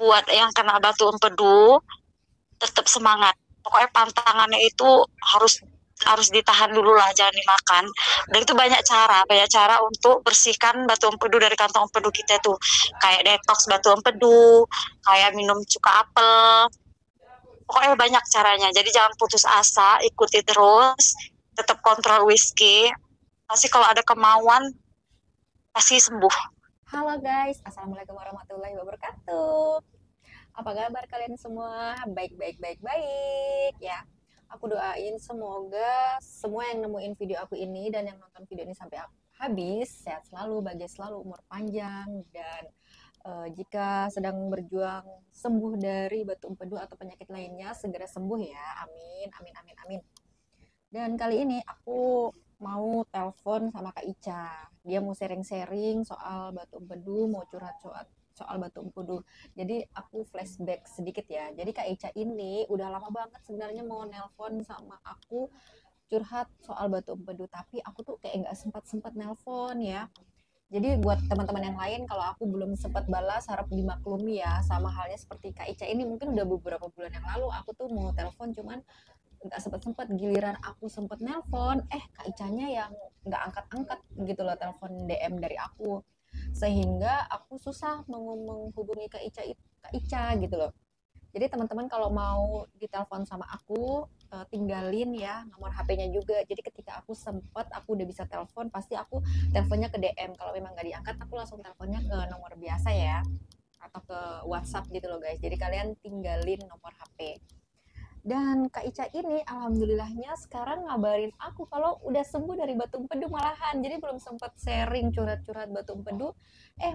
buat yang kena batu empedu tetap semangat. Pokoknya pantangannya itu harus harus ditahan dulu lah, jangan dimakan. Dan itu banyak cara untuk bersihkan batu empedu dari kantong empedu kita tuh. Kayak detox batu empedu, kayak minum cuka apel. Pokoknya banyak caranya. Jadi jangan putus asa, ikuti terus, tetap kontrol whisky. Pasti kalau ada kemauan, pasti sembuh. Halo guys, Assalamualaikum warahmatullahi wabarakatuh. Apa kabar kalian semua? Baik ya. Aku doain semoga semua yang nemuin video aku ini dan yang nonton video ini sampai habis sehat selalu, bahagia selalu, umur panjang dan jika sedang berjuang sembuh dari batu empedu atau penyakit lainnya segera sembuh ya. Amin, amin, amin, amin. Dan kali ini aku mau telepon sama Kak Ica. Dia mau sharing-sharing soal batu empedu, mau curhat soal batu empedu. Jadi aku flashback sedikit ya. Jadi Kak Ica ini udah lama banget sebenarnya mau nelpon sama aku curhat soal batu empedu, tapi aku tuh kayak nggak sempat nelpon ya. Jadi buat teman-teman yang lain, kalau aku belum sempat balas harap dimaklumi ya. Sama halnya seperti Kak Ica ini, mungkin udah beberapa bulan yang lalu aku tuh mau telepon cuman nggak sempet giliran aku sempet nelpon Kak Icanya yang nggak angkat gitu loh telepon DM dari aku, sehingga aku susah menghubungi Kak Ica gitu loh. Jadi teman-teman kalau mau ditelepon sama aku tinggalin ya nomor HP-nya juga. Jadi ketika aku sempet aku udah bisa telepon pasti aku teleponnya ke DM. Kalau memang nggak diangkat aku langsung teleponnya ke nomor biasa ya atau ke WhatsApp gitu loh guys. Jadi kalian tinggalin nomor HP. Dan Kak Ica ini alhamdulillahnya sekarang ngabarin aku kalau udah sembuh dari batu empedu malahan. Jadi belum sempat sharing curhat-curhat batu empedu,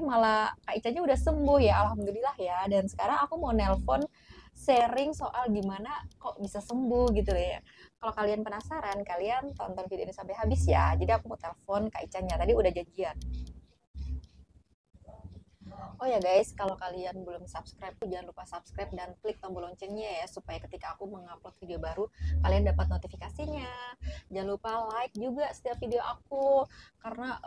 malah Kak Icanya udah sembuh ya, alhamdulillah ya. Dan sekarang aku mau nelpon sharing soal gimana kok bisa sembuh gitu ya. Kalau kalian penasaran, kalian tonton video ini sampai habis ya. Jadi aku mau telepon Kak Icanya, tadi udah janjian. Oh ya guys, kalau kalian belum subscribe tuh jangan lupa subscribe dan klik tombol loncengnya ya supaya ketika aku mengupload video baru kalian dapat notifikasinya. Jangan lupa like juga setiap video aku karena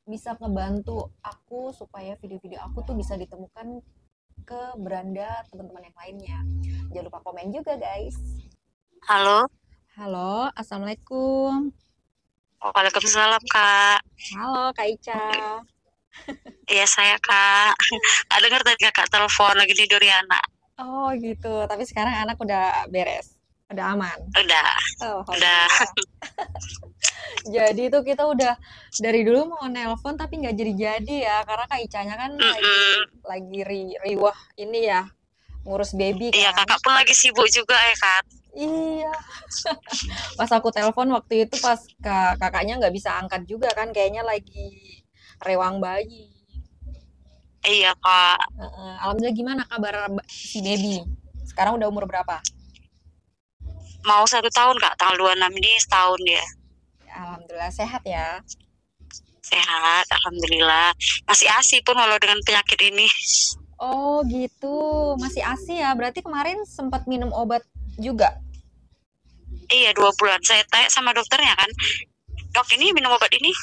bisa ngebantu aku supaya video-video aku tuh bisa ditemukan ke beranda teman-teman yang lainnya. Jangan lupa komen juga guys. Halo, Halo, assalamualaikum. waalaikumsalam Kak. Halo Kak Ica. Iya saya Kak. Kak dengar tadi Kakak telepon lagi tidur ya anak. Oh gitu, tapi sekarang anak udah beres, udah aman. Udah, Oh, udah. alhamdulillah. Jadi itu kita udah dari dulu mau nelpon tapi nggak jadi-jadi ya karena Kak Icanya kan lagi Mm-mm. lagi riwah ini ya ngurus baby Iya kan. Kakak pun lagi sibuk juga ya Kak. Iya. Pas aku telepon waktu itu pas kakaknya nggak bisa angkat juga kan kayaknya lagi rewang bayi. Iya Kak. Alhamdulillah gimana kabar si baby? Sekarang udah umur berapa? Mau 1 tahun Kak, tanggal 26 ini setahun dia. Alhamdulillah sehat ya. Sehat, alhamdulillah. Masih ASI pun walau dengan penyakit ini. Oh gitu, masih ASI ya. Berarti kemarin sempat minum obat juga. Iya 2 bulan. Saya tanya sama dokternya kan, dok ini minum obat ini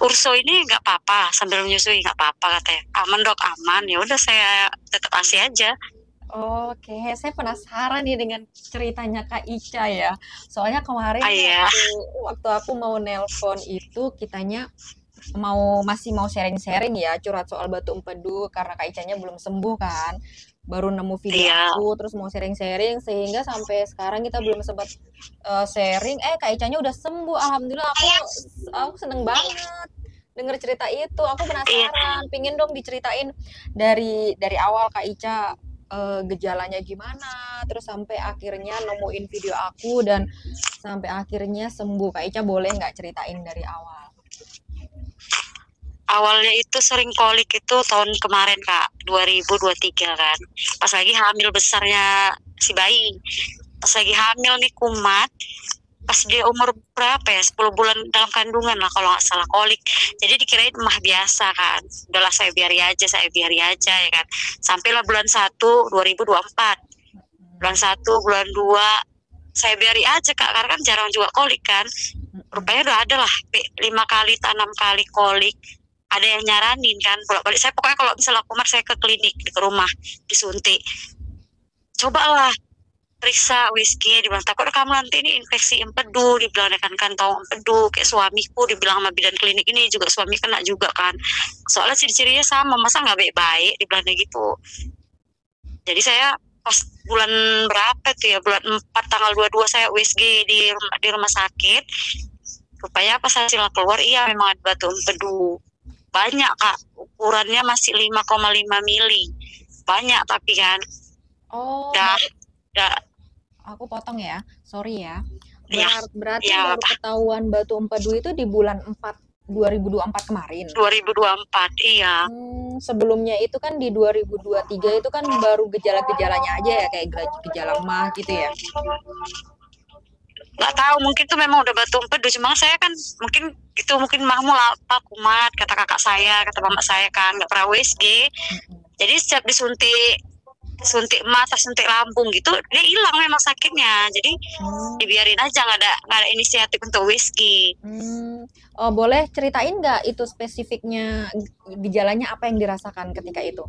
Urso ini nggak apa-apa sambil menyusui, nggak apa-apa katanya. Aman dok, aman. Ya udah saya tetap ASI aja. Oke, saya penasaran nih dengan ceritanya Kak Ica ya. Soalnya kemarin Ah, iya. waktu aku mau nelpon itu kitanya masih mau sharing-sharing ya curhat soal batu empedu karena Kak Icanya belum sembuh kan. Baru nemu video Iya. aku terus mau sharing-sharing sehingga sampai sekarang kita belum sempat sharing. Kak Icanya udah sembuh. Alhamdulillah aku seneng banget denger cerita itu. Aku Iya. penasaran, pingin dong diceritain dari awal Kak Ica gejalanya gimana, terus sampai akhirnya nemuin video aku dan sampai akhirnya sembuh. Kak Ica boleh nggak ceritain dari awal? Awalnya itu sering kolik itu tahun kemarin Kak, 2023 kan. Pas lagi hamil besarnya si bayi. Pas lagi hamil nih kumat. Pas dia umur berapa ya, 10 bulan dalam kandungan lah kalau nggak salah kolik. Jadi dikirain mah biasa kan. Udahlah saya biari aja ya kan. Sampailah bulan 1 2024. Bulan 1, bulan 2 saya biari aja Kak, karena kan jarang juga kolik kan. Rupanya udah ada lah 5 kali, 6 kali kolik. ada yang nyaranin kan bolak-balik saya, pokoknya kalau misalnya kumat saya ke klinik, ke rumah disuntik. Cobalah periksa USG, dibilang takut kamu nanti ini infeksi empedu, dibilang kan kantong empedu kayak suamiku, dibilang sama bidan klinik ini juga suami kena juga kan, soalnya ciri-cirinya sama, masa nggak baik-baik, dibilang gitu. Jadi saya pas bulan berapa tuh ya, bulan 4 tanggal 22 saya USG di rumah sakit. Rupanya pas hasilnya keluar, iya memang ada batu empedu. Banyak Kak, ukurannya masih 5,5 mili. Banyak tapi kan. Oh, Dah, aku potong ya, sorry ya. Ya, Berarti ya, baru ketahuan batu empedu itu di bulan 4 2024 kemarin. 2024, iya. Sebelumnya itu kan di 2023 itu kan baru gejala-gejalanya aja ya, kayak gejala mah gitu ya. Nggak tahu, mungkin tuh memang udah batu empedu, cuma saya kan mungkin gitu, mungkin mahmu lapar kumat, kata kakak saya, kata mama saya kan nggak pernah USG. Jadi setiap suntik mata, suntik lambung gitu, dia hilang memang sakitnya. Jadi dibiarin aja, nggak ada inisiatif untuk USG. Oh, boleh ceritain nggak itu spesifiknya gejalanya apa yang dirasakan ketika itu?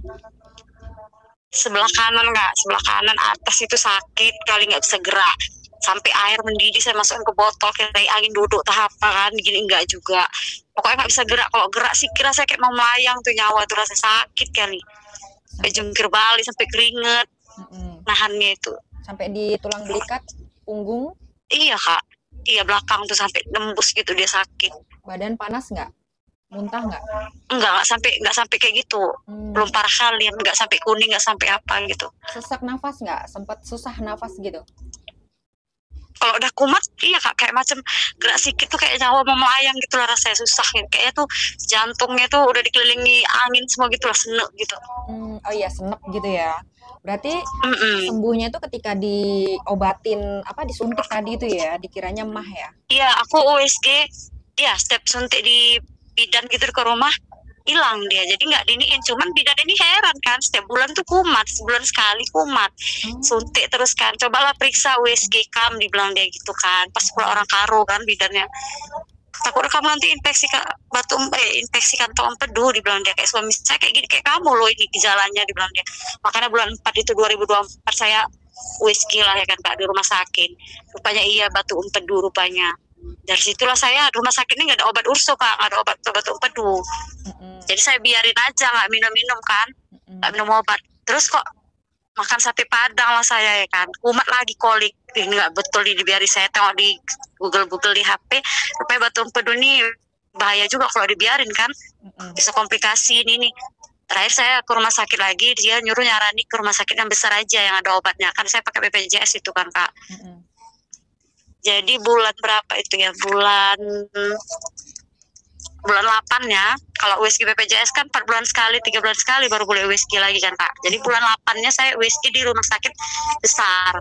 Sebelah kanan atas itu sakit kali, nggak bisa gerak, sampai air mendidih saya masukin ke botol kayak angin duduk tahap kan, gini enggak juga, pokoknya nggak bisa gerak. Kalau gerak sih kira saya kayak mau melayang tuh, nyawa tuh rasa sakit kali, sampai jungkir balik, sampai keringet nahannya itu, sampai di tulang belikat punggung. Iya Kak, iya belakang tuh sampai nembus gitu, dia sakit. Badan panas nggak? Muntah nggak? Nggak sampai kayak gitu. Belum parah kali, nggak sampai kuning, nggak sampai apa gitu. Sesak nafas nggak? Sempat susah nafas gitu? Kalau udah kumat, iya Kak, kayak macam gerak sedikit tuh kayak nyawa mau melayang gitu lah, rasanya susah. Kayaknya tuh jantungnya tuh udah dikelilingi angin semua gitu lah, senek gitu. Oh iya, senek gitu ya. Berarti sembuhnya tuh ketika diobatin, disuntik tadi itu ya, dikiranya mah ya? Iya, aku USG, ya setiap suntik di bidan gitu ke rumah, hilang dia, jadi nggak diniin. Cuman bidan ini heran kan, setiap bulan tuh kumat, sebulan sekali kumat, suntik terus kan, cobalah periksa USG kam, dibilang dia gitu kan, pas pula orang karo kan bidannya, takut kamu nanti infeksi infeksi kantong empedu, dibilang dia, kayak suami saya kayak gini, kayak kamu loh ini gejalanya, dibilang dia. Makanya bulan 4 itu 2024 saya USG lah ya kan Kak, di rumah sakit. Rupanya iya batu empedu rupanya. Dari situlah saya, rumah sakit ini nggak ada obat urso Kak, nggak ada obat batu empedu. Jadi saya biarin aja, nggak minum kan, nggak minum obat. Terus kok makan sate padang lah saya ya kan, kumat lagi kolik. Ini nggak betul, dibiarin. Saya tengok di Google di HP, rupanya batu empedu ini bahaya juga kalau dibiarin kan, bisa komplikasi ini nih. Terakhir saya ke rumah sakit lagi, dia nyarani ke rumah sakit yang besar aja yang ada obatnya, kan saya pakai BPJS itu kan Kak. Jadi bulan berapa itu ya, bulan 8 ya, kalau USG BPJS kan 4 bulan sekali, 3 bulan sekali baru boleh USG lagi kan Kak. Jadi bulan 8-nya saya USG di rumah sakit besar.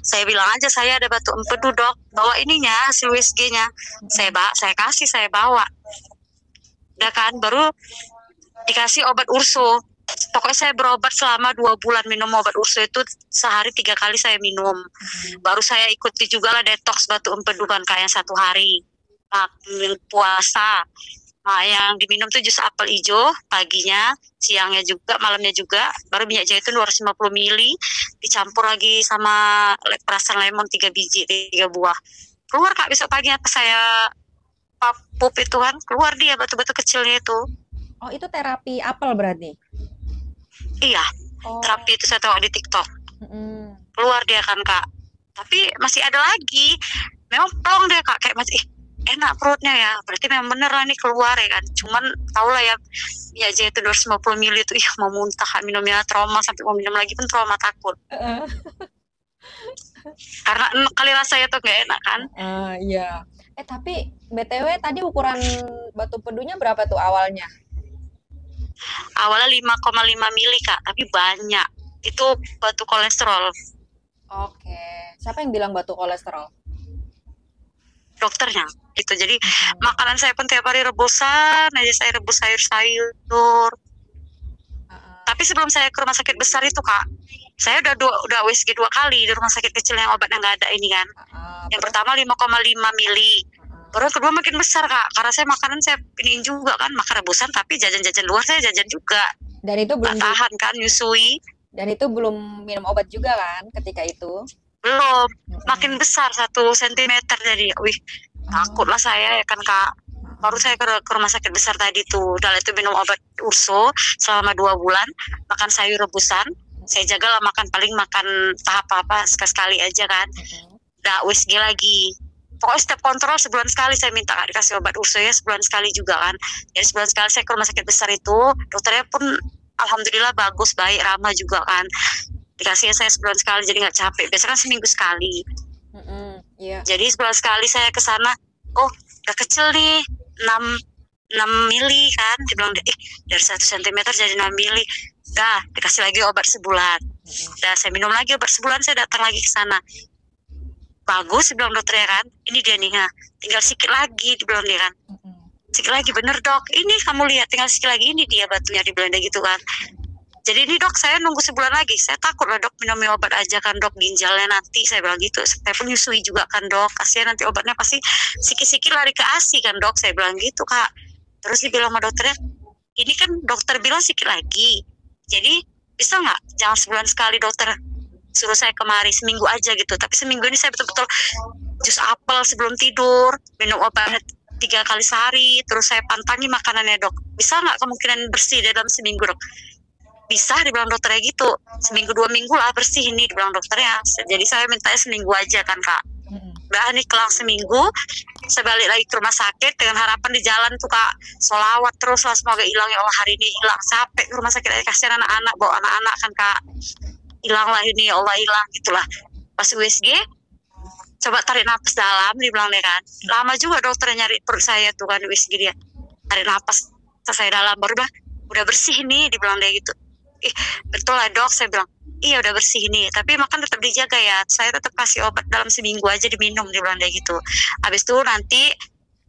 Saya bilang aja, saya ada batu empedu dok, bawa ininya hasil USG-nya. Saya bawa. Udah kan, baru dikasih obat urso. Pokoknya saya berobat selama 2 bulan, minum obat urso itu sehari 3 kali saya minum. Baru saya ikuti juga lah detox batu empedu kan Kak, yang 1 hari puasa. Nah, yang diminum tuh jus apel hijau paginya, siangnya juga, malamnya juga. Baru minyak zaitun 250 ml, dicampur lagi sama perasan lemon 3 biji, 3 buah. Keluar Kak, besok paginya saya pup itu kan, keluar dia batu-batu kecilnya itu. Oh, itu terapi apel berarti? Iya, terapi itu saya tahu di TikTok. Keluar dia kan Kak. Tapi masih ada lagi. Memang plong deh Kak, kayak masih enak perutnya ya. Berarti memang bener lah nih keluar ya kan. Cuman tau lah ya, minyak zaitun 250 ml itu, mau muntah, minumnya trauma, sampai mau minum lagi pun trauma, takut. Karena enak kali rasanya tuh, gak enak kan. Iya. Tapi BTW tadi ukuran batu empedunya berapa tuh awalnya? Awalnya 5,5 mili Kak, tapi banyak. Itu batu kolesterol. Oke. Siapa yang bilang batu kolesterol? Dokternya. Itu jadi makanan saya pun tiap hari rebusan aja, saya rebus sayur-sayur. Tapi sebelum saya ke rumah sakit besar itu Kak, saya udah USG 2 kali di rumah sakit kecil yang obatnya nggak ada ini kan. Yang pertama 5,5 mili. Baru yang kedua makin besar Kak, karena saya makanan saya pilihin juga kan, makan rebusan tapi jajan-jajan luar saya jajan juga. Dan itu belum Nggak tahan kan nyusui. dan itu belum minum obat juga kan ketika itu? Belum, Mm-mm. makin besar 1 sentimeter jadi. Wih, takut lah saya ya kan Kak. Baru saya ke rumah sakit besar tadi tuh. Udah itu minum obat urso selama 2 bulan, makan sayur rebusan. Saya jagalah makan, paling makan tahap apa sekali aja kan. Udah USG lagi. Pokoknya setiap kontrol sebulan sekali saya minta Kak dikasih obat urso ya, sebulan sekali juga kan. Jadi sebulan sekali saya ke rumah sakit besar itu, dokternya pun alhamdulillah bagus, baik, ramah juga kan. Dikasihnya saya sebulan sekali jadi nggak capek. Biasanya kan seminggu sekali. Iya. Jadi sebulan sekali saya ke sana, oh udah kecil nih, 6 mili kan. Dibilang dari 1 sentimeter jadi 6 mili. Dah dikasih lagi obat sebulan. Dah saya minum lagi obat sebulan, saya datang lagi ke sana. Bagus, dibilang dokternya kan. Ini dia nih, nah, tinggal sikit lagi, dibilang dia kan. Sikit lagi, bener dok. Ini kamu lihat, tinggal sikit lagi, ini dia batunya, dibilang dia gitu kan. Jadi ini dok, saya nunggu sebulan lagi. Saya takut lah dok, minum obat aja kan dok, ginjalnya nanti, saya bilang gitu. Saya pun nyusui juga kan dok, kasihan nanti obatnya pasti sikit-sikit lari ke ASI kan dok, saya bilang gitu Kak. Terus dibilang sama dokternya, ini kan dokter bilang sikit lagi. Jadi bisa nggak, jangan sebulan sekali dokter, suruh saya kemari seminggu aja gitu. Tapi seminggu ini saya betul-betul jus apel sebelum tidur, minum obat 3 kali sehari, terus saya pantangi makanannya dok. Bisa nggak kemungkinan bersih dalam seminggu dok? Bisa, dibilang dokternya gitu. Seminggu 2 minggu lah bersih ini, dibilang dokternya. Jadi saya mintanya seminggu aja kan Kak. Udah nih kelang seminggu, saya balik lagi ke rumah sakit dengan harapan di jalan tuh Kak, sholawat terus lah semoga hilang ya Allah, hari ini hilang. Capek ke rumah sakit aja, kasihan anak-anak, bawa anak-anak kan Kak. Hilang lah ini ya Allah, hilang gitulah. Pas USG coba tarik napas dalam, dibilang dia kan. Lama juga dokternya nyari perut saya tuh kan USG dia. Tarik napas saya dalam, baru udah bersih nih, dibilang dia gitu. Betul lah dok, saya bilang iya udah bersih nih, tapi makan tetap dijaga ya, saya tetap kasih obat dalam seminggu aja diminum, dibilang dia gitu. Habis itu nanti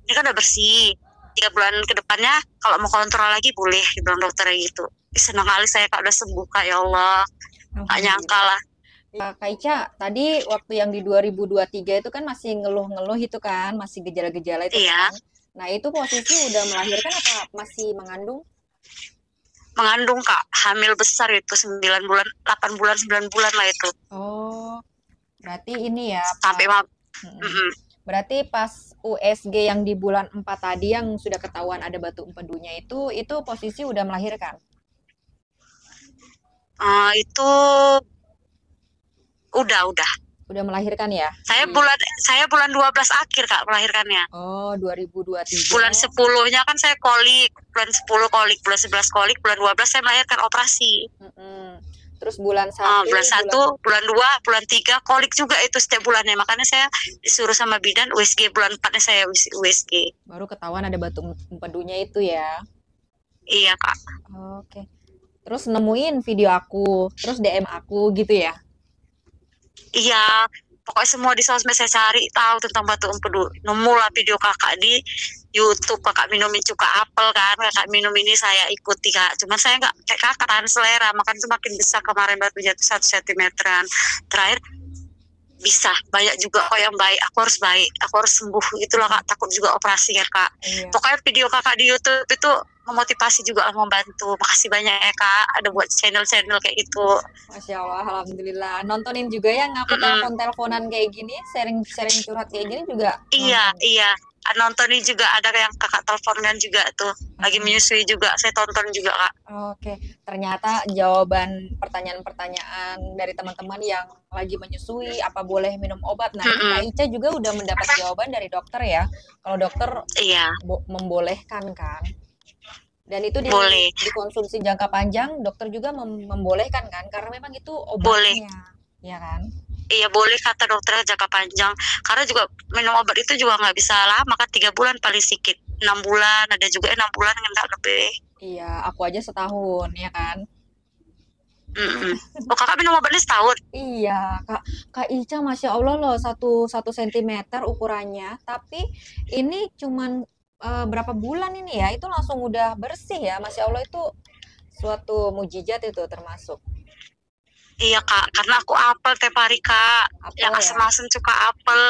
ini kan udah bersih, 3 bulan ke depannya kalau mau kontrol lagi boleh, dibilang dokternya gitu. Senang kali saya Kak udah sembuh Kak, ya Allah, gak nyangka lah. Kak Ica, tadi waktu yang di 2023 itu kan masih ngeluh-ngeluh itu kan, masih gejala-gejala itu Iya. kan. Nah itu posisi udah melahirkan apa masih mengandung? Mengandung Kak, hamil besar itu 9 bulan, 8 bulan, 9 bulan lah itu. Oh, berarti ini ya. Sampai Berarti pas USG yang di bulan 4 tadi yang sudah ketahuan ada batu empedunya itu posisi udah melahirkan? Itu udah. Udah melahirkan ya? Saya bulan 12 akhir Kak melahirkannya. Oh, 2023. Bulan 10-nya kan saya kolik, bulan 10 kolik, bulan 11 kolik, bulan 12 saya melahirkan operasi. Terus bulan 1, bulan 1, bulan 2, bulan 3 kolik juga itu setiap bulannya. Makanya saya disuruh sama bidan USG, bulan 4-nya saya USG. Baru ketahuan ada batu empedunya itu ya? Iya Kak. Oke. Terus nemuin video aku, terus DM aku gitu ya? Iya, pokoknya semua di sosmed saya cari tahu tentang batu empedu. Nemu lah video kakak di YouTube, kakak minumin cuka apel kan, kakak minum ini saya ikuti Kak. Cuman saya nggak kayak kakak kan selera, makan tuh makin besar kemarin batunya tuh 1 sentimeteran. Terakhir bisa banyak juga kok yang baik, aku harus sembuh itulah Kak, takut juga operasi ya Kak. Iya. Pokoknya video kakak di YouTube itu memotivasi juga lah, membantu. Makasih banyak ya Kak, ada buat channel-channel kayak gitu. Masya Allah, alhamdulillah. Nontonin juga yang aku telepon-teleponan kayak gini, sharing curhat kayak gini juga. Iya. Nontonin juga, ada yang kakak teleponan juga tuh, lagi menyusui juga, saya tonton juga Kak. Oke, ternyata jawaban pertanyaan-pertanyaan dari teman-teman yang lagi menyusui, apa boleh minum obat. Nah, ini Kak Ica juga udah mendapat jawaban dari dokter ya. Kalau dokter membolehkan kan. Dan itu dikonsumsi jangka panjang, dokter juga membolehkan kan, karena memang itu obatnya. Boleh. Ya kan? Iya boleh kata dokternya jangka panjang, karena juga minum obat itu juga nggak bisa lama kan, 3 bulan paling sedikit, 6 bulan, ada juga 6 bulan nggak lebih. Iya, aku aja setahun ya kan. Oh kakak minum obatnya setahun? Iya, Kak Ica Masya Allah loh, 1 sentimeter ukurannya, tapi ini cuman berapa bulan ini ya, itu langsung udah bersih ya, Masya Allah, itu suatu mujizat itu termasuk. Iya Kak, karena aku apel tiap hari Kak, yang asam-asam cuka apel,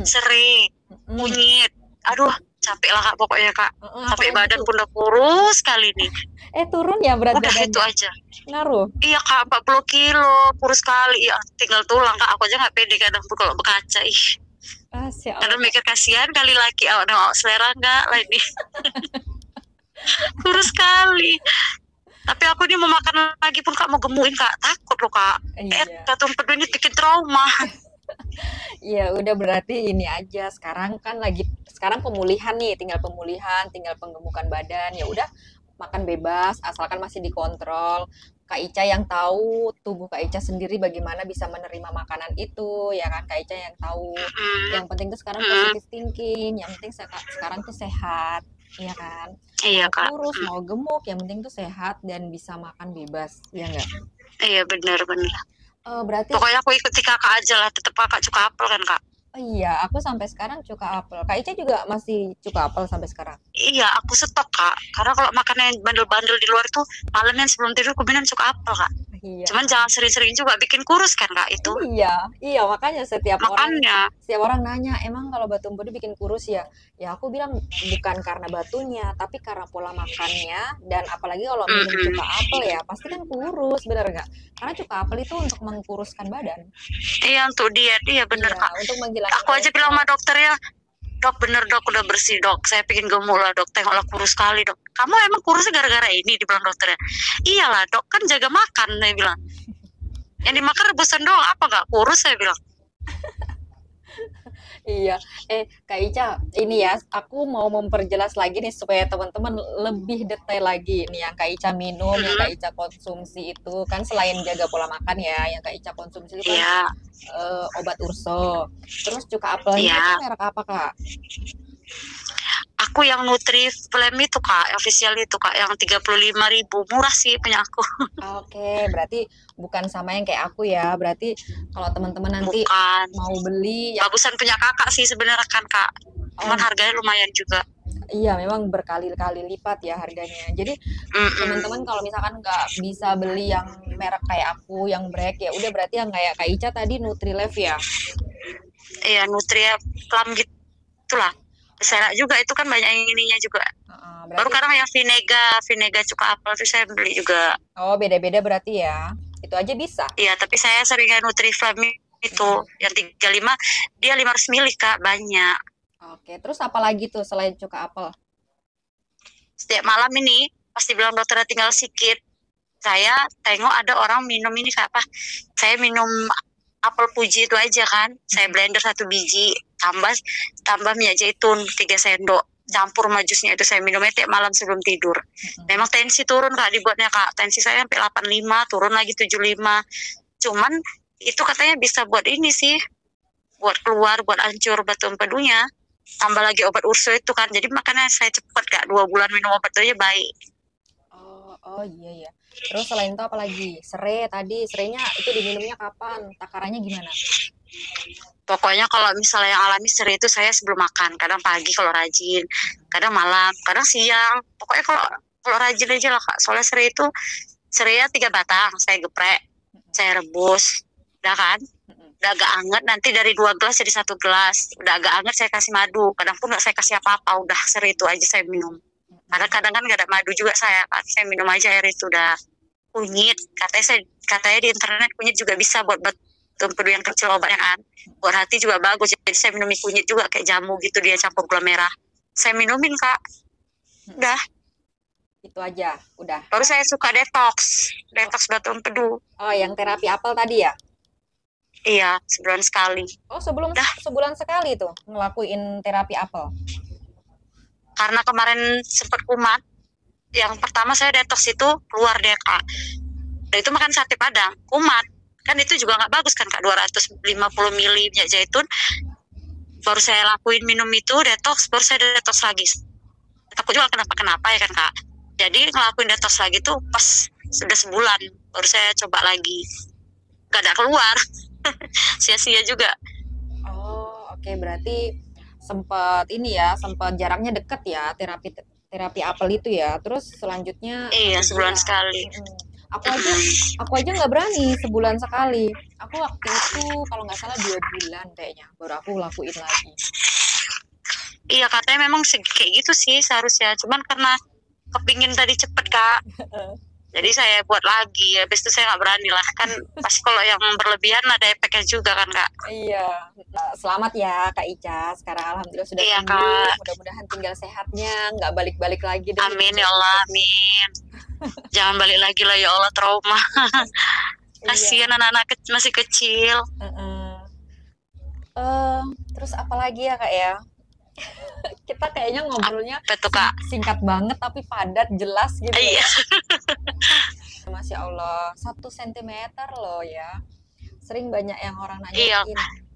sering, kunyit, Aduh, capek lah Kak pokoknya Kak. Sampai Apalagi badan tuh. pun udah kurus sekali nih. Turun ya berat Udah itu badannya. aja. Ngaruh. Iya Kak, 40 kilo, kurus sekali. Ya, tinggal tulang Kak. Aku aja nggak pede kadang tuh kalau berkaca. Ih, Masya Allah. kadang mikir kasihan kali laki awak nengok selera nggak lah ini. Kurus sekali. Tapi aku ini mau makan lagi pun Kak, mau gemuin Kak. Takut loh Kak. Iya. Batu empedu ini bikin trauma. Iya, udah berarti ini aja. Sekarang pemulihan nih, tinggal pemulihan, tinggal penggemukan badan. Ya udah, makan bebas asalkan masih dikontrol. Kak Ica yang tahu tubuh Kak Ica sendiri bagaimana bisa menerima makanan itu, ya kan? Kak Ica yang tahu. Mm, Yang penting tuh sekarang mm, positive thinking, yang penting sekarang tuh sehat, ya kan? iya Mau Kak. kurus, mau gemuk, yang penting tuh sehat dan bisa makan bebas, ya enggak? Iya benar-benar. Berarti Pokoknya aku ikuti Kakak aja lah. Tetap Kakak suka apel kan Kak? iya, aku sampai sekarang cuka apel. Kak Ica juga masih cuka apel sampai sekarang. Iya, aku stok Kak. Karena kalau makannya bandel-bandel di luar itu malamnya sebelum tidur aku minum suka apel Kak. Iya. Cuman jangan sering-sering juga bikin kurus kan Kak itu. Iya, makanya Makanya, setiap orang nanya, emang kalau batu empedu bikin kurus ya? Ya aku bilang bukan karena batunya, tapi karena pola makannya dan apalagi kalau minum mm-mm. cuka apel ya pasti kan kurus, bener nggak? Karena cuka apel itu untuk mengkuruskan badan. Iya untuk diet, iya bener Iya, Kak. untuk menghilangkan Aku aja bilang kolesterol. sama dokter ya, dok bener dok udah bersih dok. Saya pengen gemuk lah dok, tengoklah kurus sekali dok. Kamu emang kurusnya gara-gara ini, dibilang dokternya. Iyalah dok, kan jaga makan, saya bilang. Yang dimakan rebusan doang, apa nggak kurus saya bilang. Iya, Kak Ica, ini ya, aku mau memperjelas lagi nih supaya teman-teman lebih detail lagi nih yang Kak Ica minum, yang Kak Mm-mm. Ica konsumsi itu kan selain jaga pola makan ya, yang Kak Ica konsumsi itu kan Iya, obat urso. Terus cuka apelnya itu iya. merek apa Kak? Aku yang Nutriflame itu Kak, official itu Kak, yang 35.000 murah sih punya aku. Oke, berarti bukan sama yang kayak aku ya. Berarti kalau teman-teman nanti Bukan. mau beli yang Bagusan punya kakak sih sebenarnya kan Kak. Cuman oh harganya lumayan juga. iya memang berkali-kali lipat ya harganya. Jadi Mm-mm. teman-teman kalau misalkan nggak bisa beli yang merek kayak aku, yang brand ya udah berarti yang kayak Kak Ica tadi Nutrilef ya. Iya, Nutria Plum gitu lah. Saya juga itu kan banyak yang ininya juga. Baru Berarti kadang yang Vinega cuka apel itu saya beli juga. oh beda-beda berarti ya. Itu aja bisa. Iya, tapi saya seringnya Nutriflame itu yang 35 dia 500 ml Kak, banyak. Oke, terus apa lagi tuh selain cuka apel? Setiap malam ini pasti bilang dokternya tinggal sedikit. Saya tengok ada orang minum ini Kak apa? Saya minum apel Fuji itu aja kan. Saya blender 1 biji, tambah minyak zaitun 3 sendok. Campur sama jusnya itu saya minumnya tiap malam sebelum tidur. Memang tensi turun Kak dibuatnya Kak. Tensi saya sampai 85, turun lagi 75. Cuman itu katanya bisa buat ini sih, buat keluar, buat hancur batu empedunya. Tambah lagi obat urso itu kan. Jadi makanya saya cepat Kak, 2 bulan minum obat itu aja baik. Oh iya ya. Terus selain itu apa lagi? Serenya itu diminumnya kapan? Takarannya gimana? Pokoknya kalau misalnya yang alami seri itu saya sebelum makan. Kadang pagi kalau rajin, kadang malam, kadang siang. Pokoknya kalau rajin aja lah Kak. Soalnya serinya 3 batang. Saya geprek, saya rebus. Udah kan? Udah agak anget, nanti dari 2 gelas jadi 1 gelas. Udah agak anget saya kasih madu. Kadang pun nggak saya kasih apa-apa. Udah seri itu aja saya minum. Kadang-kadang kan nggak ada madu juga saya. Saya minum aja air itu udah. Kunyit. Katanya di internet kunyit juga bisa buat empedu yang kecil obatnya kan. Buat hati juga bagus. Jadi saya minum kunyit juga kayak jamu gitu dia campur gula merah. Saya minumin Kak. Udah. Itu aja, udah. Baru saya suka detox batu empedu. Oh, yang terapi apel tadi ya? Iya, sebulan sekali. Oh, sebulan sekali tuh ngelakuin terapi apel. Karena kemarin sempat kumat. Yang pertama saya detox itu keluar deh Kak. Dan itu makan sate padang, kumat. Kan itu juga nggak bagus kan Kak, 250 mili minyak zaitun. Baru saya lakuin minum itu detox, baru saya detox lagi. Takut juga kenapa ya kan Kak. Jadi ngelakuin detox lagi tuh pas sudah sebulan, baru saya coba lagi. Gak ada keluar. Sia-sia juga. Oh, oke, berarti sempat jaraknya deket ya terapi apel itu ya. Terus selanjutnya Iya, 1 sebulan bulan. sekali. Aku aja nggak berani sebulan sekali. Aku waktu itu kalau nggak salah 2 bulan kayaknya baru aku lakuin lagi. Iya katanya memang kayak gitu sih seharusnya. Cuman karena kepingin tadi cepet Kak, jadi saya buat lagi. Habis itu saya nggak berani lah. Kan pasti kalau yang berlebihan ada efeknya juga kan Kak. Iya. Selamat ya Kak Ica. Sekarang alhamdulillah sudah Iya sembuh. Kak. Mudah-mudahan tinggal sehatnya, nggak balik-balik lagi deh. Amin ya Allah, amin. Jangan balik lagi lah ya Allah, trauma. Kasihan anak-anak masih kecil. Terus apa lagi ya Kak ya? Kita kayaknya ngobrolnya Betul Kak. singkat banget tapi padat, jelas gitu. Iya. Masya Allah, 1 cm loh ya. Sering banyak yang orang nanyain,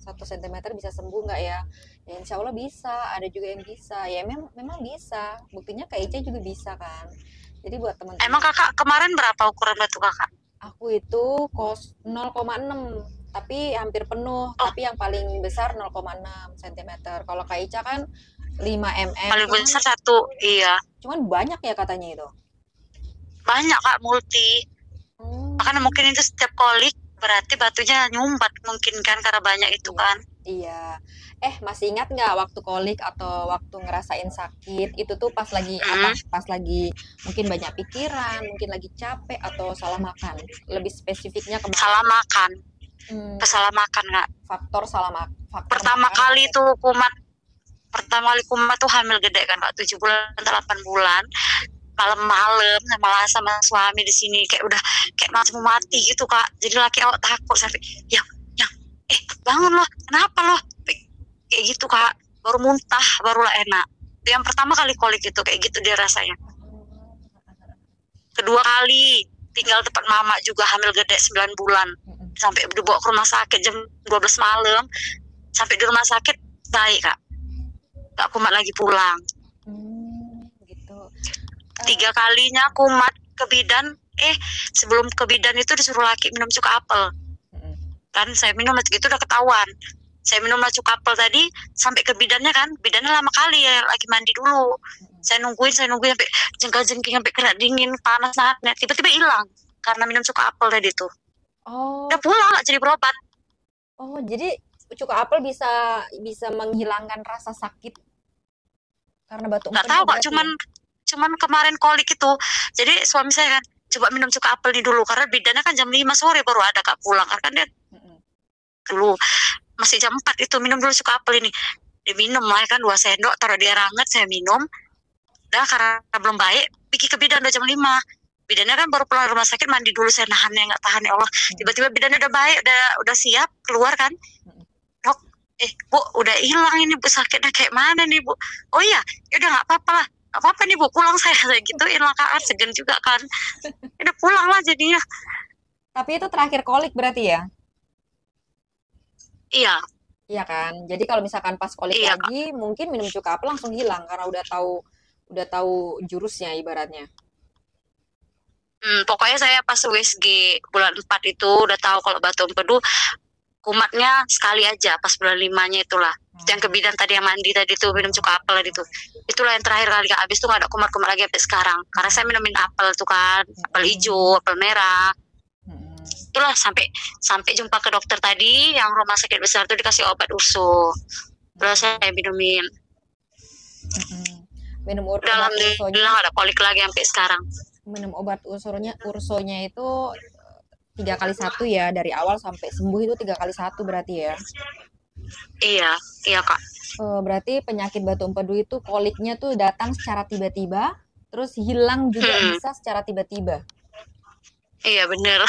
1 cm bisa sembuh nggak ya? Ya insya Allah bisa, ada juga yang bisa. Ya memang bisa, buktinya Kak Ica juga bisa kan. Jadi buat teman-teman. Emang Kakak kemarin berapa ukuran batu Kakak? Aku itu 0,6, tapi hampir penuh. Tapi yang paling besar 0,6 cm. Kalau Kak Ica kan 5 mm. Paling besar 1, iya. Cuman banyak ya katanya itu. Banyak Kak, multi. Makanya mungkin itu setiap kolik berarti batunya nyumbat mungkin kan karena banyak itu kan. Iya. Masih ingat nggak waktu kolik atau waktu ngerasain sakit itu tuh pas lagi apa? Pas lagi mungkin banyak pikiran, mungkin lagi capek atau salah makan. Lebih spesifiknya kemana? Salah makan. Salah makan nggak? Faktor salah makan. Pertama kali tuh kumat tuh hamil gede kan Kak, 7 bulan atau 8 bulan. Malam-malam sama suami di sini kayak udah kayak macam mati gitu Kak. Jadi laki awak takut sampai yang bangun loh, kenapa loh? Kayak gitu Kak. Baru muntah, barulah enak. Yang pertama kali kolik itu kayak gitu dia rasanya. Kedua kali tinggal tempat mama juga hamil gede 9 bulan. Sampai dibawa ke rumah sakit jam 12 malam. Sampai di rumah sakit baik Kak. Gak kumat lagi pulang. Gitu. 3 kalinya kumat ke bidan. Sebelum ke bidan itu disuruh laki minum cuka apel. Kan saya minum gitu udah ketahuan. Saya minum cuka apel tadi sampai ke bidannya kan. Bidannya lama kali ya, lagi mandi dulu. Saya nungguin sampai jengkal-jengking sampai kena dingin, panas saatnya. Tiba-tiba hilang karena minum cuka apel tadi tuh. Udah pulang gak jadi berobat. Jadi cuka apel bisa menghilangkan rasa sakit karena batu empedu. Nggak tahu Kak, cuman kemarin kolik itu. Jadi suami saya kan coba minum cuka apel nih dulu karena bidannya kan jam 5 sore baru ada Kak pulang karena kan dia dulu masih jam 4 itu minum dulu cuka apel ini. Diminum lah kan 2 sendok taruh di air hangat saya minum. Udah karena belum baik pergi ke bidan udah jam 5. Bidannya kan baru pulang rumah sakit mandi dulu saya nahannya nggak tahan ya Allah. Tiba-tiba bidannya udah baik udah siap keluar kan. Dok, Bu udah hilang ini Bu, sakitnya kayak mana nih Bu? Oh iya, udah nggak apa-apa lah. Gak apa-apa nih Bu, pulang saya gituin lah Kak, segen juga kan. Udah pulang lah jadinya. Tapi itu terakhir kolik berarti ya? Iya. Iya kan? Jadi kalau misalkan pas kolik lagi, mungkin minum cuka apel langsung hilang karena udah tahu jurusnya ibaratnya. Pokoknya saya pas USG bulan 4 itu udah tahu kalau batu empedu kumatnya sekali aja pas bulan 5-nya itulah. Yang ke bidan tadi yang mandi tadi tuh minum cuka apel tadi tuh. Itulah yang terakhir kali Kak. Abis itu gak ada kumat-kumat lagi sampai sekarang. Karena saya minumin apel tuh kan, apel hijau, apel merah. Itulah sampai jumpa ke dokter tadi yang rumah sakit besar tuh dikasih obat urso. Terus saya minumin. Minum obat alhamdulillah gak ada kolik lagi sampai sekarang. Minum obat ursonya itu 3 kali 1 ya, dari awal sampai sembuh itu 3 kali 1 berarti ya? Iya Kak. Berarti penyakit batu empedu itu koliknya tuh datang secara tiba-tiba, terus hilang juga bisa secara tiba-tiba. Iya bener.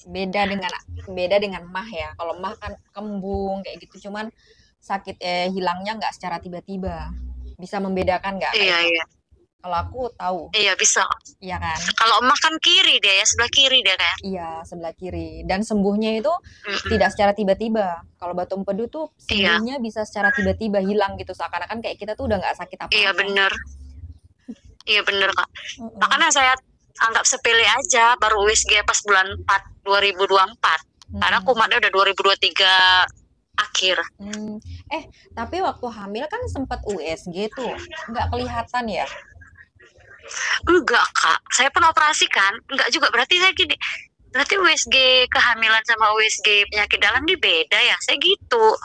Beda dengan mah ya. Kalau mah kan kembung kayak gitu, cuman sakit hilangnya nggak secara tiba-tiba. Bisa membedakan nggak? Iya. Kalau aku tahu. Iya bisa. Iya kan. Kalau emak kan kiri dia ya, sebelah kiri dia kayak. Iya, sebelah kiri. Dan sembuhnya itu tidak secara tiba-tiba. Kalau batu empedu tuh sembuhnya bisa secara tiba-tiba hilang gitu. Seakan-akan kayak kita tuh udah nggak sakit apa-apa. Iya bener. Iya bener Kak. Makanya saya anggap sepele aja baru USG pas bulan 4 2024. Karena kumatnya udah 2023 akhir. Tapi waktu hamil kan sempat USG tuh. Nggak kelihatan ya? Enggak Kak, saya pun operasi kan. Enggak juga, berarti saya gini, berarti USG kehamilan sama USG penyakit dalam ini beda ya, saya gitu.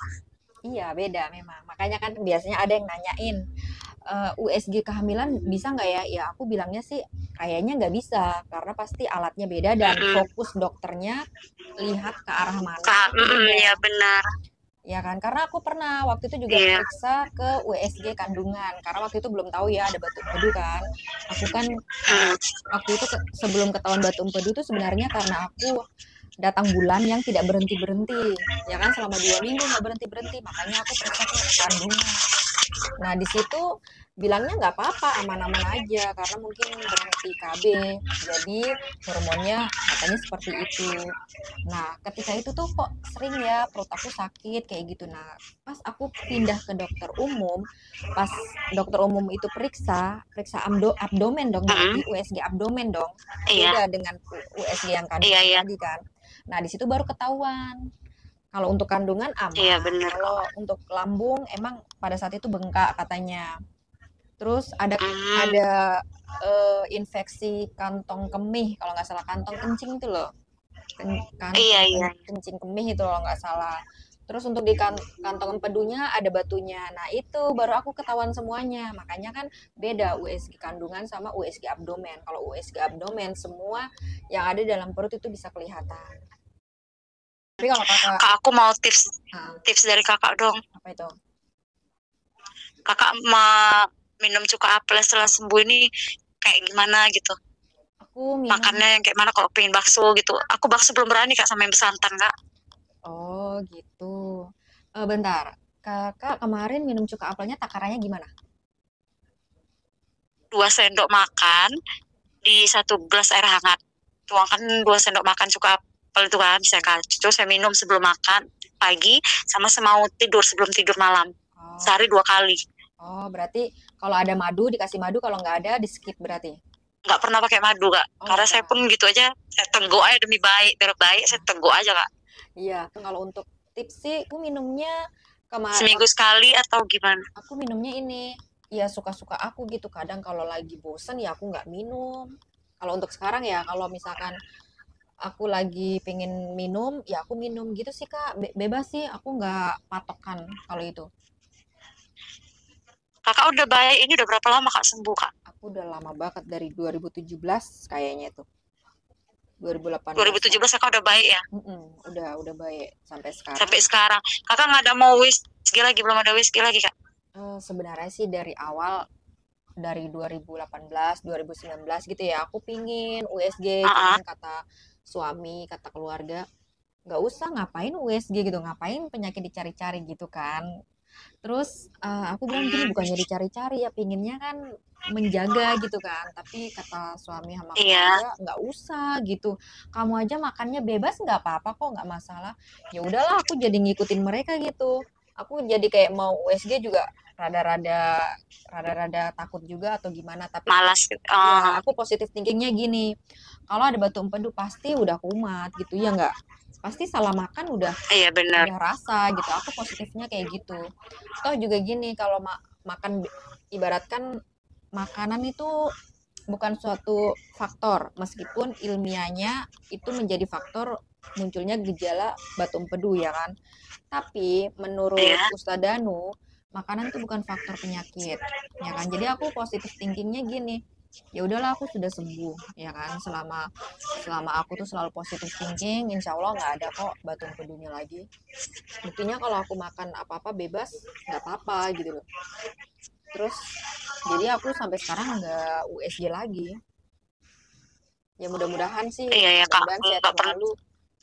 Iya, beda memang. Makanya kan biasanya ada yang nanyain, USG kehamilan bisa nggak ya? Ya aku bilangnya sih kayaknya nggak bisa, karena pasti alatnya beda dan Mm-mm. fokus dokternya lihat ke arah mana itu Mm-mm, ya beda. benar. Ya kan? Karena aku pernah waktu itu juga Iya. periksa ke USG kandungan, karena waktu itu belum tahu ya ada batu empedu kan. Aku kan Mm. waktu itu sebelum ketahuan batu empedu itu sebenarnya karena aku datang bulan yang tidak berhenti-berhenti. Ya kan selama 2 minggu nggak berhenti-berhenti, makanya aku periksa ke kandungan. Nah, di situ bilangnya nggak apa-apa, aman-aman aja, karena mungkin berhenti KB. Jadi hormonnya katanya seperti itu. Nah, ketika itu tuh kok sering ya perut aku sakit kayak gitu. Nah, pas aku pindah ke dokter umum, pas dokter umum itu periksa abdomen dong berarti Mm-mm. USG abdomen dong. Iya, Beda dengan USG yang iya, kandungan iya, tadi kan. Nah, di situ baru ketahuan. Kalau untuk kandungan iya aman, benar kok. kalau untuk lambung emang pada saat itu bengkak katanya. Terus Mm. ada infeksi kantong kemih kalau nggak salah, kantong kencing itu loh. Iya, Kantong iya. kencing kemih itu kalau nggak salah. Terus untuk di kantong empedunya ada batunya. Nah itu baru aku ketahuan semuanya. Makanya kan beda USG kandungan sama USG abdomen. Kalau USG abdomen semua yang ada dalam perut itu bisa kelihatan. Tapi kalau kakak, Kak, aku mau tips ah, tips dari kakak dong. apa itu? Kakak mau minum cuka apel setelah sembuh ini kayak gimana gitu? Aku minum. Makannya yang kayak mana kalau pengen bakso gitu? Aku bakso belum berani kak sama yang besantan kak. Oh gitu. Bentar, kakak kemarin minum cuka apelnya takarannya gimana? 2 sendok makan di 1 gelas air hangat. Tuangkan 2 sendok makan cuka apel itu kan, saya kasih. Terus saya minum sebelum makan pagi sama semau tidur sebelum tidur malam. Oh, Sehari 2 kali. oh berarti kalau ada madu dikasih madu, kalau nggak ada di skip berarti. Nggak pernah pakai madu kak. Oh Karena nggak saya pernah. pun gitu aja, saya teguh aja demi baik, biar baik saya teguh aja kak. Iya, kalau untuk tips sih aku minumnya kemarin Seminggu sekali atau gimana? aku minumnya ini ya suka-suka aku gitu. Kadang kalau lagi bosen ya aku nggak minum. Kalau untuk sekarang ya kalau misalkan aku lagi pengen minum ya aku minum gitu sih Kak. Bebas sih, aku nggak patokan kalau itu. Kakak udah baik ini udah berapa lama kak sembuh kak? Aku udah lama banget dari 2017 kayaknya itu. 2018 lah. 2017 kakak udah baik ya? Udah baik sampai sekarang. Sampai sekarang. Kakak nggak ada mau whisky lagi, belum ada whisky lagi kak? Sebenarnya sih dari awal dari 2018, 2019 gitu ya, aku pingin USG, Ah, cuman kata suami, kata keluarga, nggak usah ngapain USG gitu, ngapain penyakit dicari-cari gitu kan. Terus aku bilang gini, bukannya dicari-cari ya, pinginnya kan menjaga gitu kan. Tapi kata suami sama iya. keluarga nggak usah gitu. Kamu aja makannya bebas nggak apa-apa kok, nggak masalah. Ya udahlah, aku jadi ngikutin mereka gitu. Aku jadi kayak mau USG juga rada-rada rada-rada takut juga atau gimana. Tapi Malas gitu. ya aku positif thinkingnya gini. Kalau ada batu empedu pasti udah kumat gitu ya nggak? Pasti salah makan Iya benar. udah rasa gitu. Aku positifnya kayak gitu. Toh juga gini, kalau makan ibaratkan makanan itu bukan suatu faktor, meskipun ilmiahnya itu menjadi faktor munculnya gejala batu empedu ya kan. Tapi menurut Iya. Ustadz Danu, makanan itu bukan faktor penyakit, ya kan. Jadi aku positif thinkingnya gini, ya udahlah aku sudah sembuh, ya kan. Selama selama aku tuh selalu positif thinking, insya Allah nggak ada kok batu empedunya lagi. Buktinya kalau aku makan apa-apa bebas, nggak apa-apa gitu loh. Terus jadi aku sampai sekarang nggak USG lagi. Ya mudah-mudahan sih, Iya ya kak. mudah-mudahan sehat Nggak pernah. selalu.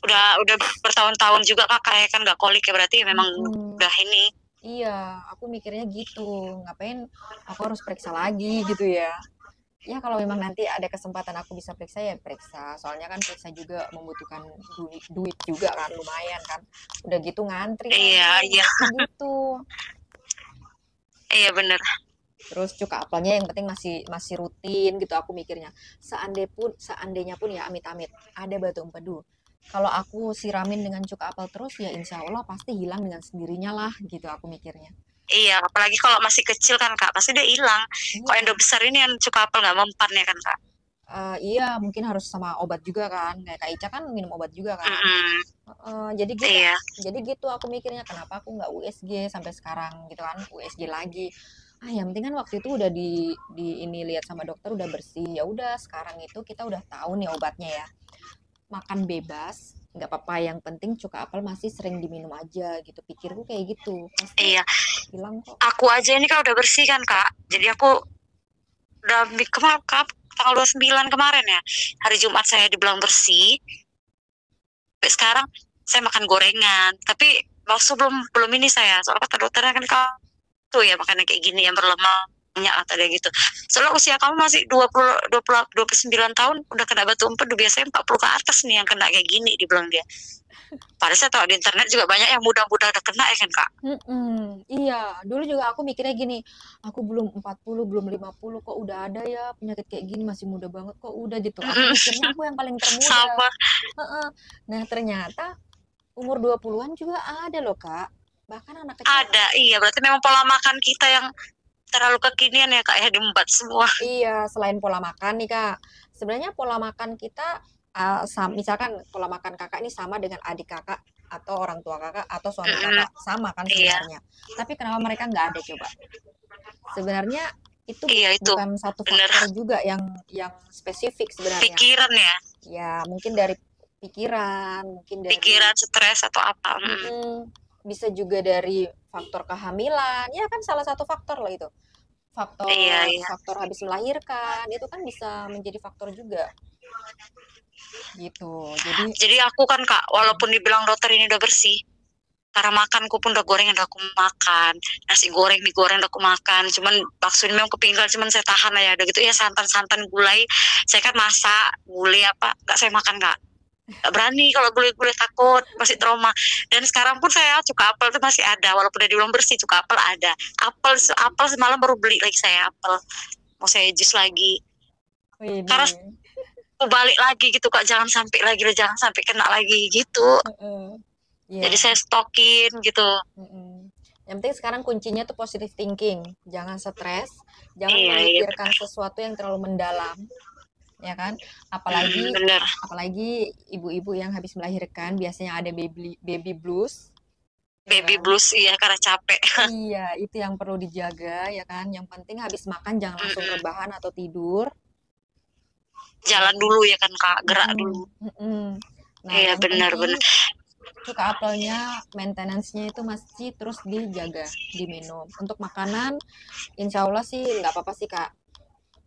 Udah bertahun-tahun juga kakak ya kan nggak kolik ya, berarti memang Mm-mm. udah ini. Iya, aku mikirnya gitu. Ngapain aku harus periksa lagi gitu ya. Ya kalau memang nanti ada kesempatan aku bisa periksa ya periksa. Soalnya kan periksa juga membutuhkan duit juga kan, lumayan kan. Udah gitu ngantri Iya, lagi, iya. masih gitu. Iya bener. Terus cuka apelnya yang penting masih masih rutin gitu aku mikirnya. Seandainya pun ya amit-amit ada batu empedu. Kalau aku siramin dengan cuka apel terus ya insya Allah pasti hilang dengan sendirinya lah gitu aku mikirnya. Iya, apalagi kalau masih kecil kan kak, pasti dia hilang. Kok Iya, endo besar ini yang cuka apel nggak mempan ya kan kak? Iya mungkin harus sama obat juga kan, kayak Kak Ica kan minum obat juga kan. Mm-mm. Jadi gitu, Iya. aku mikirnya kenapa aku nggak USG sampai sekarang gitu kan, USG lagi. Yang penting kan waktu itu udah di ini lihat sama dokter udah bersih. Ya udah sekarang itu kita udah tahu nih obatnya ya. Makan bebas, nggak apa-apa. Yang penting cuka apel masih sering diminum aja gitu. Pikirku kayak gitu. Pasti Iya. hilang kok. Aku aja ini kan udah bersih kan Kak. Jadi aku udah kemarin tanggal 29 kemarin ya. Hari Jumat saya dibilang bersih. Sampai sekarang saya makan gorengan. Tapi waktu belum ini saya. Soalnya kata dokternya kan kalau tuh ya makanya kayak gini yang berlemak banyak lah tadi gitu. Soalnya usia kamu masih 29 tahun udah kena batu empedu, biasanya 40 ke atas nih yang kena kayak gini dibilang dia. Padahal saya tahu di internet juga banyak yang muda-muda udah kena ya kan Kak. Iya, dulu juga aku mikirnya gini, aku belum 40, belum 50 kok udah ada ya penyakit kayak gini, masih muda banget kok udah gitu. Aku mikirnya aku yang paling termuda. Sama. Heeh. Nah, ternyata umur 20-an juga ada loh, Kak. Bahkan anak kecil. Ada, iya. Berarti memang pola makan kita yang terlalu kekinian ya Kak ya, diembat semua. Iya, selain pola makan nih, Kak. Sebenarnya pola makan kita, misalkan pola makan kakak ini sama dengan adik kakak atau orang tua kakak atau suami kakak, sama kan Iya. sebenarnya. Tapi kenapa mereka nggak ada coba? Sebenarnya itu Iya, itu bukan satu bener. faktor juga yang spesifik sebenarnya. Pikiran ya. Ya, mungkin dari pikiran, mungkin dari pikiran, stres atau apa. bisa juga dari faktor kehamilan. Ya kan salah satu faktor loh itu. Faktor Iya. faktor habis melahirkan itu kan bisa menjadi faktor juga. Gitu. Jadi aku kan Kak, walaupun dibilang dokter ini udah bersih, karena makanku pun udah gorengan udah aku makan, nasi goreng mie goreng udah aku makan, cuman bakso ini memang kepinggal, cuman saya tahan aja udah gitu ya, santan gulai saya kan masak gulai apa nggak saya makan Kak, nggak berani kalau gulai takut, masih trauma. Dan sekarang pun saya cuka apel itu masih ada, walaupun udah dibilang bersih, cuka apel ada. Apel semalam baru beli lagi saya apel, mau saya jus lagi. Karena aku balik lagi gitu Kak, jangan sampai kena lagi gitu. Jadi saya stokin gitu. Yang penting sekarang kuncinya tuh positive thinking, jangan stres, jangan memikirkan sesuatu yang terlalu mendalam, ya kan? Apalagi ibu-ibu yang habis melahirkan biasanya ada baby blues. Baby blues iya, karena capek. Iya, itu yang perlu dijaga ya kan. Yang penting habis makan jangan langsung rebahan atau tidur. Jalan dulu ya kan Kak, gerak dulu. Nah, iya benar. Cuka apelnya maintenance-nya itu masih terus dijaga, diminum. Untuk makanan, insya Allah sih nggak apa-apa sih Kak.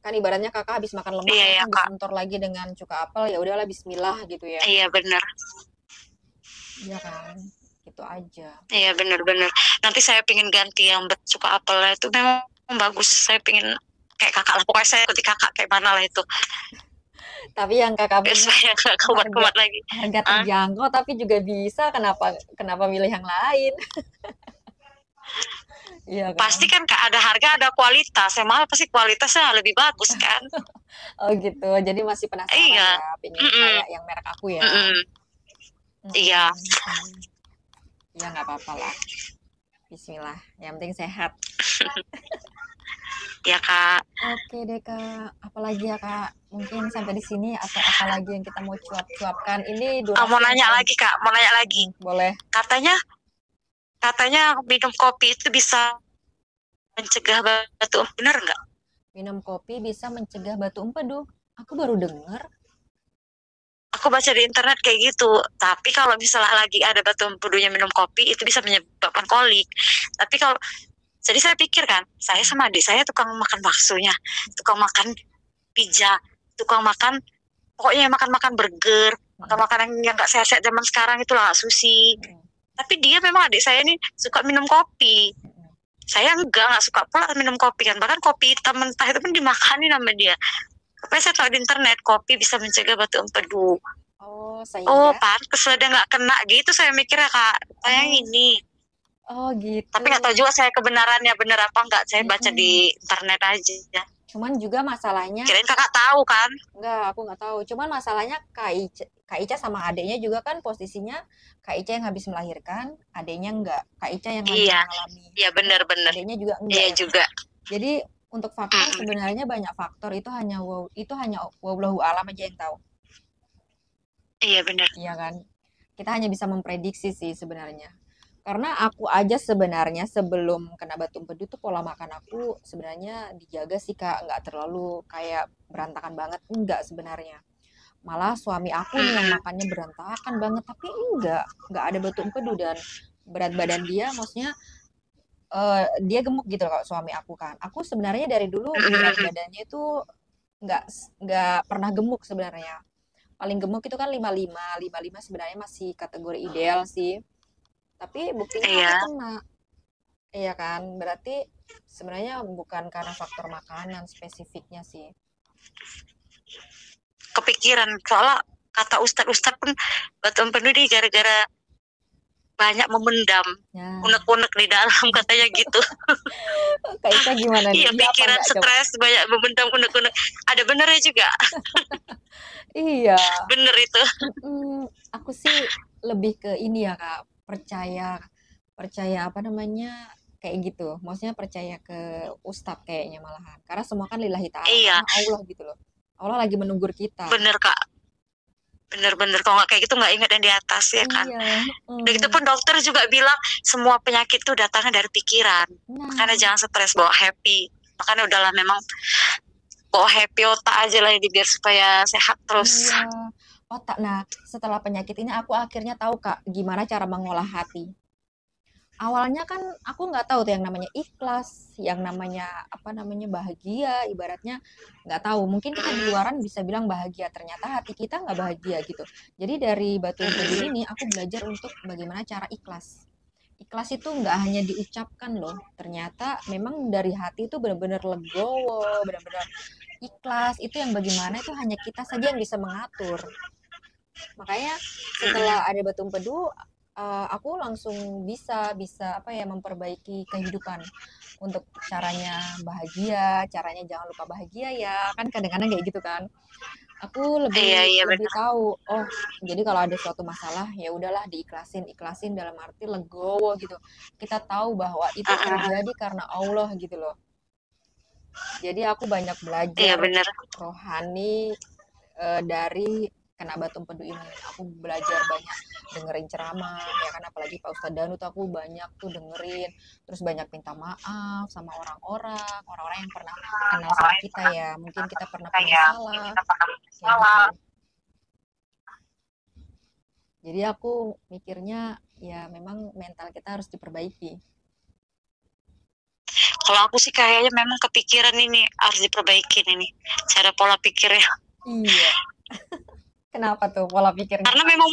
Kan ibaratnya kakak habis makan lemak, iya, disentor lagi dengan cuka apel, ya udahlah Bismillah gitu ya. Iya benar. Iya kan, gitu aja. Iya benar. Nanti saya pingin ganti yang cuka apelnya itu memang bagus. Saya pingin kayak kakak lah, pokoknya saya ikuti kakak kayak mana lah itu. Tapi yang kakak punya saya nggak kuat lagi. Harga terjangkau tapi juga bisa, kenapa milih yang lain? Iya kan? Pasti kan Kak, ada harga ada kualitas. Yang mahal pasti kualitasnya lebih bagus kan. Oh gitu, jadi masih penasaran ya, pengen kayak yang merek aku ya. Iya. Ya nggak apa-apa lah. Bismillah, yang penting sehat. Ya Kak. Oke deh Kak, apalagi ya Kak? Mungkin sampai di sini atau apalagi yang kita mau cuap-cuapkan ini? Mau nanya lagi Kak, Boleh. Katanya minum kopi itu bisa mencegah batu empedu, benar nggak? Minum kopi bisa mencegah batu empedu? Aku baru dengar. Aku baca di internet kayak gitu. Tapi kalau misalnya lagi ada batu empedunya minum kopi, itu bisa menyebabkan kolik. Tapi kalau jadi saya pikir kan, saya sama adik saya tukang makan baksonya, tukang makan pizza, tukang makan, pokoknya makan burger, makan makanan yang nggak sehat zaman sekarang itulah, sushi. Tapi dia memang adik saya ini suka minum kopi. Saya nggak suka pula minum kopi kan. Bahkan kopi hitam mentah itu pun dimakani sama dia. Tapi saya tahu di internet kopi bisa mencegah batu empedu. Oh, pantes dia nggak kena gitu saya mikirnya Kak. Kayak ini. Oh gitu. Tapi nggak tahu juga saya kebenarannya bener apa nggak. Saya baca di internet aja. Cuman juga masalahnya. Kirain kakak tahu kan? Enggak, aku nggak tahu. Cuman masalahnya Kak Ica sama adiknya juga kan posisinya Kak Ica yang habis melahirkan, adiknya enggak. Kak Ica yang lagi mengalami. Iya benar. Adiknya juga enggak. Iya juga. Jadi Untuk faktor Mm-mm. sebenarnya banyak faktor, itu hanya wallahu alam aja yang tahu. Iya benar. Iya kan? Kita hanya bisa memprediksi sih sebenarnya. Karena aku aja sebenarnya sebelum kena batu empedu tuh pola makan aku sebenarnya dijaga sih Kak, nggak terlalu kayak berantakan banget, enggak sebenarnya. Malah suami aku nih yang Mm-mm. makannya berantakan banget, tapi enggak ada batu empedu. Dan berat badan dia maksudnya dia gemuk gitu loh suami aku kan. Aku sebenarnya dari dulu berat Mm-mm. badannya itu nggak nggak pernah gemuk sebenarnya. Paling gemuk itu kan 55 sebenarnya masih kategori ideal sih. Tapi buktinya aku Iya, kena. Iya kan? Berarti sebenarnya bukan karena faktor makanan spesifiknya sih. kepikiran soalnya kata ustadz pun batu empedu di gara-gara banyak memendam Ya, unek-unek di dalam katanya gitu. Kak Ika gimana nih? Iya, Iya apa pikiran enggak coba? stres banyak memendam unek-unek. Ada benernya juga, Iya, bener itu. aku sih lebih ke ini ya Kak, percaya percaya apa namanya kayak gitu. Maksudnya percaya ke ustadz kayaknya malahan. Karena semua kan lillahi ta'ala, Iya, karena Allah gitu loh. Allah lagi menunggur kita. bener Kak. Bener-bener kalau nggak kayak gitu nggak ingat yang di atas ya kan. Iya, Dan itu pun dokter juga bilang semua penyakit tuh datangnya dari pikiran. Makanya nah, jangan stres, bawa happy. Makanya udahlah memang bawa happy otak aja lah ini biar supaya sehat terus. iya. Otak. Nah, setelah penyakit ini aku akhirnya tahu Kak, gimana cara mengolah hati. Awalnya kan aku nggak tahu tuh yang namanya ikhlas, yang namanya apa namanya bahagia, ibaratnya nggak tahu. Mungkin kita di Mm-mm. luaran bisa bilang bahagia, ternyata hati kita nggak bahagia gitu. Jadi dari batu empedu Mm-mm. ini aku belajar untuk bagaimana cara ikhlas. Ikhlas itu nggak hanya diucapkan loh, ternyata memang dari hati itu benar-benar legowo, benar-benar ikhlas. Itu yang bagaimana itu hanya kita saja yang bisa mengatur. Makanya setelah Mm-mm. ada batu empedu, aku langsung bisa bisa apa ya memperbaiki kehidupan untuk caranya bahagia, caranya jangan lupa bahagia ya. Kan kadang-kadang kayak gitu kan. Aku lebih Iya, iya lebih benar. tahu, oh, jadi kalau ada suatu masalah ya udahlah diikhlasin, ikhlasin dalam arti legowo gitu. Kita tahu bahwa itu Mm-mm. terjadi karena Allah gitu loh. Jadi aku banyak Iya belajar benar. rohani dari kena batu empedu ini. Aku belajar banyak dengerin ceramah, ya kan apalagi Pak Ustadz Danu tuh aku banyak tuh dengerin, terus banyak minta maaf sama orang-orang yang pernah kenal sama kita ya. Mungkin kita pernah punya salah, kayak gitu. Jadi aku mikirnya ya memang mental kita harus diperbaiki. Kalau aku sih kayaknya memang kepikiran ini harus diperbaikin ini cara pola pikirnya. Iya. Kenapa tuh pola pikirnya? Karena memang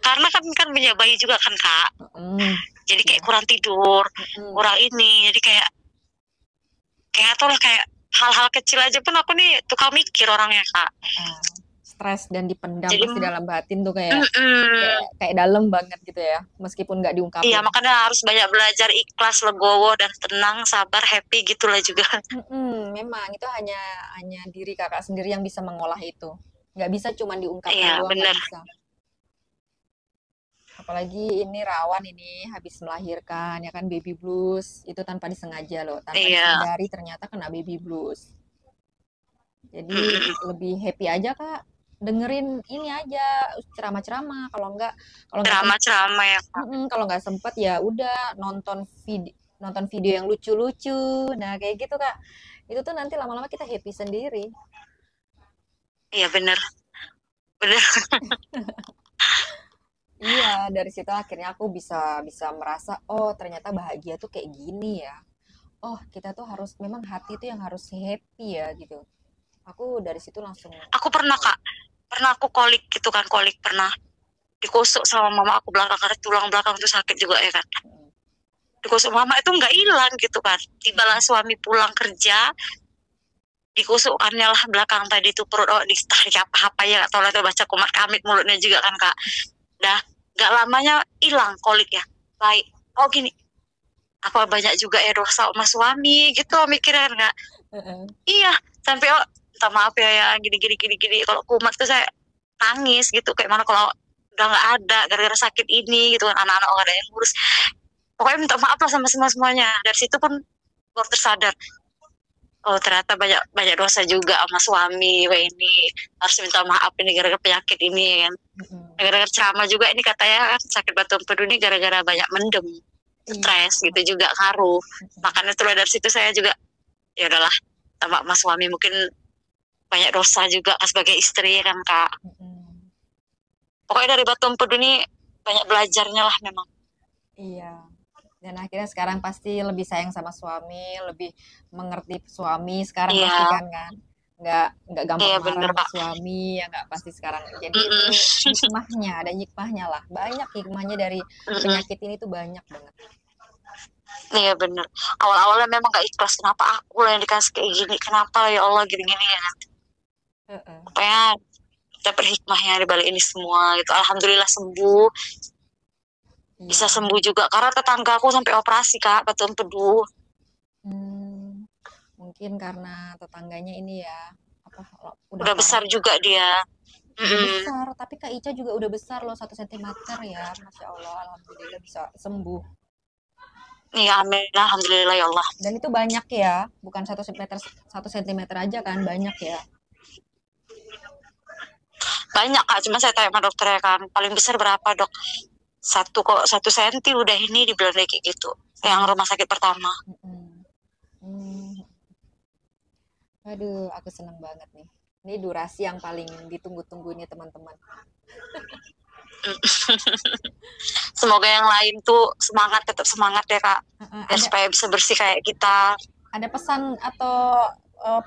karena kan punya bayi juga kan Kak. Mm, Jadi ya. kayak kurang tidur, Mm-mm. kurang ini. Jadi kayak kayak atau lah kayak hal-hal kecil aja pun aku nih tukang mikir orangnya Kak. Ah, stres dan dipendam Jadi pasti dalam batin tuh kayak kayak mm-mm. kayak dalam banget gitu ya, meskipun nggak Iya diungkapin. makanya harus banyak belajar ikhlas, legowo dan tenang, sabar, happy gitulah juga. Memang itu hanya hanya diri kakak sendiri yang bisa mengolah itu. Nggak bisa cuma diungkapkan Iya doang, nggak bener. bisa. Apalagi ini rawan ini habis melahirkan ya kan baby blues itu tanpa disengaja loh, tanpa Iya. disadari ternyata kena baby blues. Jadi Mm-mm. lebih happy aja kak, dengerin ini aja ceramah-ceramah. Kalau nggak Ceramah-ceramah ya Kak. kalau nggak sempet ya udah nonton video yang lucu-lucu. Nah kayak gitu kak, itu tuh nanti lama-lama kita happy sendiri. Iya bener. Bener. Iya, dari situ akhirnya aku bisa bisa merasa, oh ternyata bahagia tuh kayak gini ya. Oh, kita tuh harus memang hati tuh yang harus happy ya gitu. Aku dari situ langsung Aku pernah Kak. Pernah aku kolik gitu kan, kolik pernah dikusuk sama mama aku belakang karena tulang belakang tuh sakit juga ya kan. mm, Dikusuk mama itu nggak hilang gitu kan. Tibalah suami pulang kerja, dikusukkannya lah belakang tadi itu perut oh ditarik apa-apa ya atau lah baca kumat kamit mulutnya juga kan Kak. Dah nggak lamanya hilang koliknya. Baik. Oh gini, apa banyak juga ya dosa sama suami gitu mikirnya nggak. mm, Iya, sampai oh minta maaf ya ya gini gini gini gini. Kalau kumat tuh saya nangis gitu kayak mana kalau udah nggak ada gara-gara sakit ini gitu kan anak-anak nggak ada yang ngurus. Pokoknya minta maaf lah sama semua semuanya. Dari situ pun baru tersadar. oh ternyata banyak banyak dosa juga sama suami. Wah ini harus minta maaf ini gara-gara penyakit ini kan. Mm-mm. Gara-gara ceramah juga ini katanya kan sakit batu empedu ini gara-gara banyak mendem, Iya. stres gitu juga ngaruh. Mm-mm. Makanya tuh dari situ saya juga ya udahlah sama mas suami mungkin banyak dosa juga sebagai istri kan kak. Mm-mm. Pokoknya dari batu empedu ini banyak belajarnya lah memang. Iya. Dan akhirnya sekarang pasti lebih sayang sama suami, lebih mengerti suami sekarang pasti Iya, kan. Nggak gampang iya marah bener sama kak. suami, ya nggak pasti sekarang. Jadi itu Mm-mm. hikmahnya, ada hikmahnya lah. Banyak hikmahnya dari Mm-mm. penyakit ini tuh banyak banget. Iya bener. Awal-awalnya memang gak ikhlas. Kenapa aku lah yang dikasih kayak gini? Kenapa ya Allah gini-gini ya? Heeh. Pokoknya kita berhikmahnya di balik ini semua gitu. Alhamdulillah sembuh. Bisa Iya. sembuh juga. Karena tetangga aku sampai operasi kak. Batu empedu. Hmm, mungkin karena tetangganya ini ya, apa, udah Udah parah. besar juga dia. Udah Mm-mm. besar, tapi Kak Ica juga udah besar loh, 1 cm ya. Masya Allah, Alhamdulillah bisa sembuh. Iya amin. Alhamdulillah ya Allah. Dan itu banyak ya, bukan 1 cm, 1 cm aja kan, banyak ya. Banyak kak. Cuma saya tanya sama dokternya kan. Paling besar berapa dok? Satu kok 1 senti udah ini dibilang kayak gitu. Yang Hmm, rumah sakit pertama. mm-mm. Hmm. Aduh, aku seneng banget nih. Ini durasi yang paling ditunggu-tunggu nih teman-teman. Semoga yang lain tuh semangat, tetap semangat ya kak. Biar Ada supaya bisa bersih kayak kita. ada pesan atau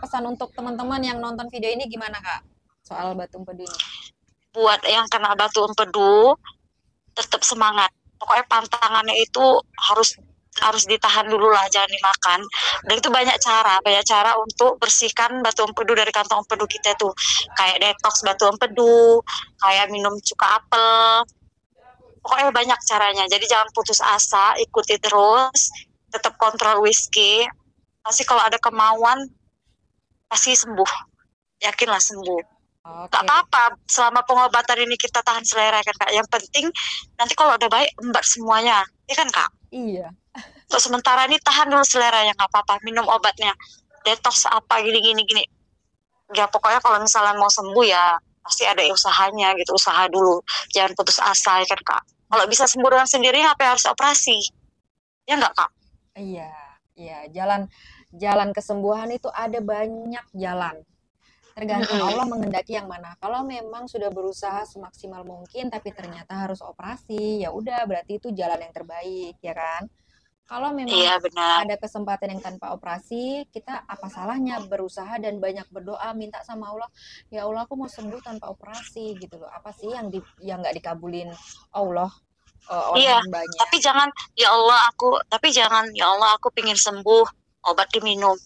pesan untuk teman-teman yang nonton video ini gimana Kak? Soal batu empedu ini. Buat yang kena batu empedu, tetap semangat. Pokoknya pantangannya itu harus harus ditahan dulu lah, jangan dimakan. Dan itu banyak cara untuk bersihkan batu empedu dari kantong empedu kita tuh. Kayak detox batu empedu, kayak minum cuka apel. Pokoknya banyak caranya. Jadi jangan putus asa, ikuti terus, tetap kontrol whisky. Pasti kalau ada kemauan, pasti sembuh. Yakinlah sembuh. Gak Oke deh. apa-apa selama pengobatan ini kita tahan selera kan kak. Yang penting nanti kalau udah baik embat semuanya, ya kan kak. Iya. Untuk sementara ini tahan dulu selera ya nggak apa-apa. Minum obatnya, detox apa gini. Ya pokoknya kalau misalnya mau sembuh ya pasti ada usahanya gitu. Usaha dulu, jangan putus asa ya kan kak. Kalau bisa sembuh dengan sendiri apa yang harus operasi? Ya nggak kak? Iya, iya, jalan jalan kesembuhan itu ada banyak jalan. Tergantung Mm-mm. Allah menghendaki yang mana. Kalau memang sudah berusaha semaksimal mungkin tapi ternyata harus operasi, ya udah berarti itu jalan yang terbaik, ya kan? Kalau memang Iya benar. ada kesempatan yang tanpa operasi, kita apa salahnya berusaha dan banyak berdoa, minta sama Allah, ya Allah aku mau sembuh tanpa operasi gitu loh. Apa sih yang nggak dikabulin Allah oleh Iya, hambanya? tapi jangan ya Allah aku pingin sembuh, obat diminum.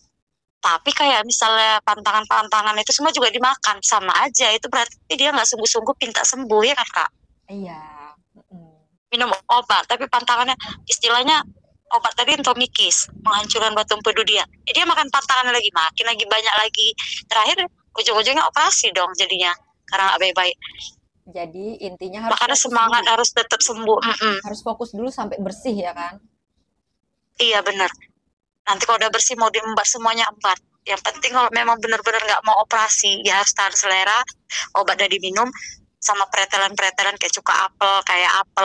Tapi kayak misalnya pantangan-pantangan itu semua juga dimakan, sama aja. Itu berarti dia nggak sungguh-sungguh minta sembuh ya kan Kak? Iya. Mm-mm. Minum obat, tapi pantangannya istilahnya obat tadi entomikis, menghancurkan batu empedu dia. Dia makan pantangan lagi, makin lagi banyak lagi. Terakhir ujung-ujungnya operasi dong jadinya, karena nggak baik-baik. Jadi intinya harus Makanya fokus semangat dulu. harus tetap sembuh. Mm-mm. Harus fokus dulu sampai bersih ya kan? Iya benar. Nanti kalau udah bersih mau diembat semuanya embat. Yang penting kalau memang benar-benar nggak mau operasi, ya harus tahan selera, obat udah diminum, sama pretelan-pretelan kayak cuka apel,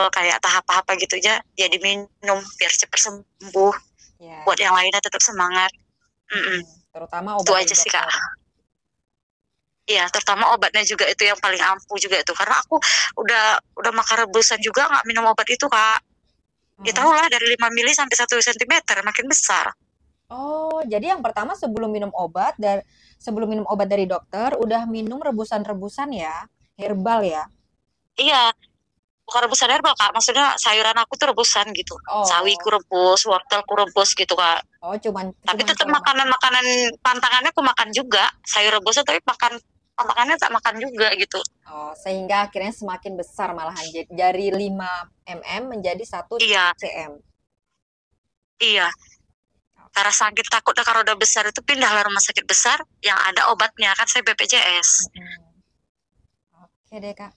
kayak tahap apa gitu aja, ya diminum biar cepat sembuh. Ya. Buat yang lainnya tetap semangat. Mm-mm. Terutama Itu obat dari aja sih kak. dokter. Iya, terutama obatnya juga itu yang paling ampuh juga itu. Karena aku udah makan rebusan juga nggak minum obat itu kak. Ya Mm-mm. tahu lah dari 5 mili sampai 1 sentimeter makin besar. Oh, jadi yang pertama sebelum minum obat dari dokter, udah minum rebusan-rebusan ya, herbal ya. Iya, bukan rebusan herbal kak, maksudnya sayuran aku tuh rebusan gitu, sawi ku Oh, rebus, wortel ku rebus gitu kak. oh, cuman Tapi cuman tetap pola makan. makanan-makanan pantangannya aku makan juga, sayur rebusnya tapi makan pantangannya tak makan juga gitu. Oh, sehingga akhirnya semakin besar malahan dari 5 mm menjadi 1 cm. Iya, iya, karena sakit takutnya kalau udah besar itu pindahlah rumah sakit besar yang ada obatnya kan, saya BPJS. Mm-mm. Oke deh, Kak.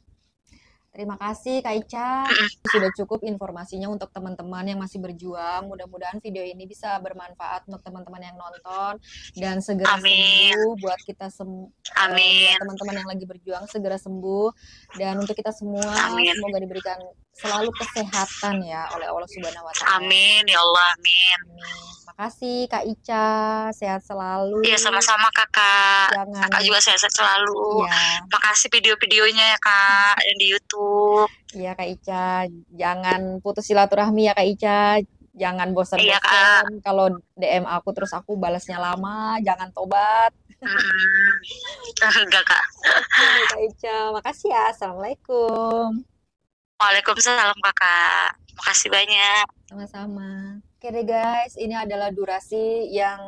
Terima kasih Kak Ica. Mm-mm. Sudah cukup informasinya untuk teman-teman yang masih berjuang. Mudah-mudahan video ini bisa bermanfaat untuk teman-teman yang nonton dan segera Amin. sembuh buat kita buat Amin. teman-teman yang lagi berjuang segera sembuh, dan untuk kita semua Amin. semoga diberikan selalu kesehatan ya oleh Allah Subhanahu wa taala. Amin ya Allah, amin. Amin. Makasih Kak Ica, sehat selalu. Iya sama-sama kakak. Jangan, Kakak juga sehat selalu. iya, Makasih video-videonya ya kak yang di YouTube. iya Kak Ica, jangan putus silaturahmi ya Kak Ica. Jangan Iya kak. bosan-bosan kalau DM aku terus aku balasnya lama, jangan tobat. Enggak kak. Oke, Kak Ica, makasih ya. Assalamualaikum. Waalaikumsalam kakak. Makasih banyak. Sama-sama. Oke deh guys, ini adalah durasi yang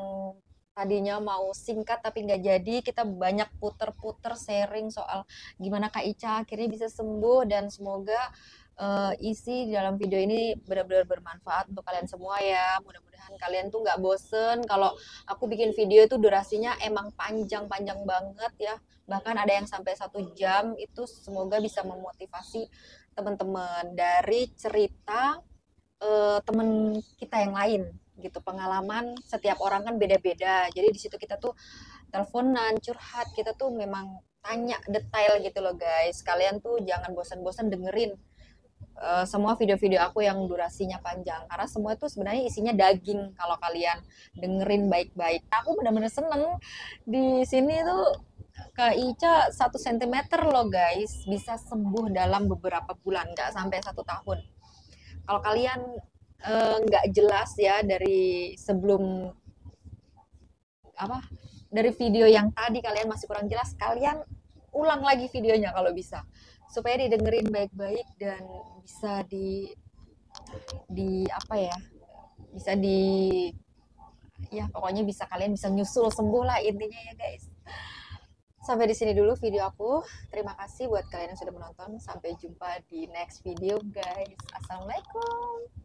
tadinya mau singkat tapi nggak jadi. Kita banyak puter-puter sharing soal gimana Kak Ica akhirnya bisa sembuh, dan semoga isi di dalam video ini benar-benar bermanfaat untuk kalian semua ya. Mudah-mudahan kalian tuh nggak bosen. Kalau aku bikin video itu durasinya emang panjang-panjang banget ya. Bahkan ada yang sampai 1 jam. Itu semoga bisa memotivasi teman-teman dari cerita temen kita yang lain gitu. Pengalaman setiap orang kan beda-beda, jadi di situ kita tuh teleponan curhat, kita tuh memang tanya detail gitu loh guys. Kalian tuh jangan bosan-bosan dengerin semua video-video aku yang durasinya panjang, karena semua itu sebenarnya isinya daging kalau kalian dengerin baik-baik. Aku benar-benar seneng di sini tuh Kak Ica 1 cm loh guys, bisa sembuh dalam beberapa bulan, nggak sampai 1 tahun. Kalau kalian nggak jelas ya dari sebelum apa, dari video yang tadi kalian masih kurang jelas, kalian ulang lagi videonya kalau bisa, supaya didengerin baik-baik dan bisa di apa ya, bisa di, ya pokoknya bisa, kalian bisa nyusul sembuh lah intinya ya guys. Sampai di sini dulu video aku. Terima kasih buat kalian yang sudah menonton. Sampai jumpa di next video guys. Assalamualaikum.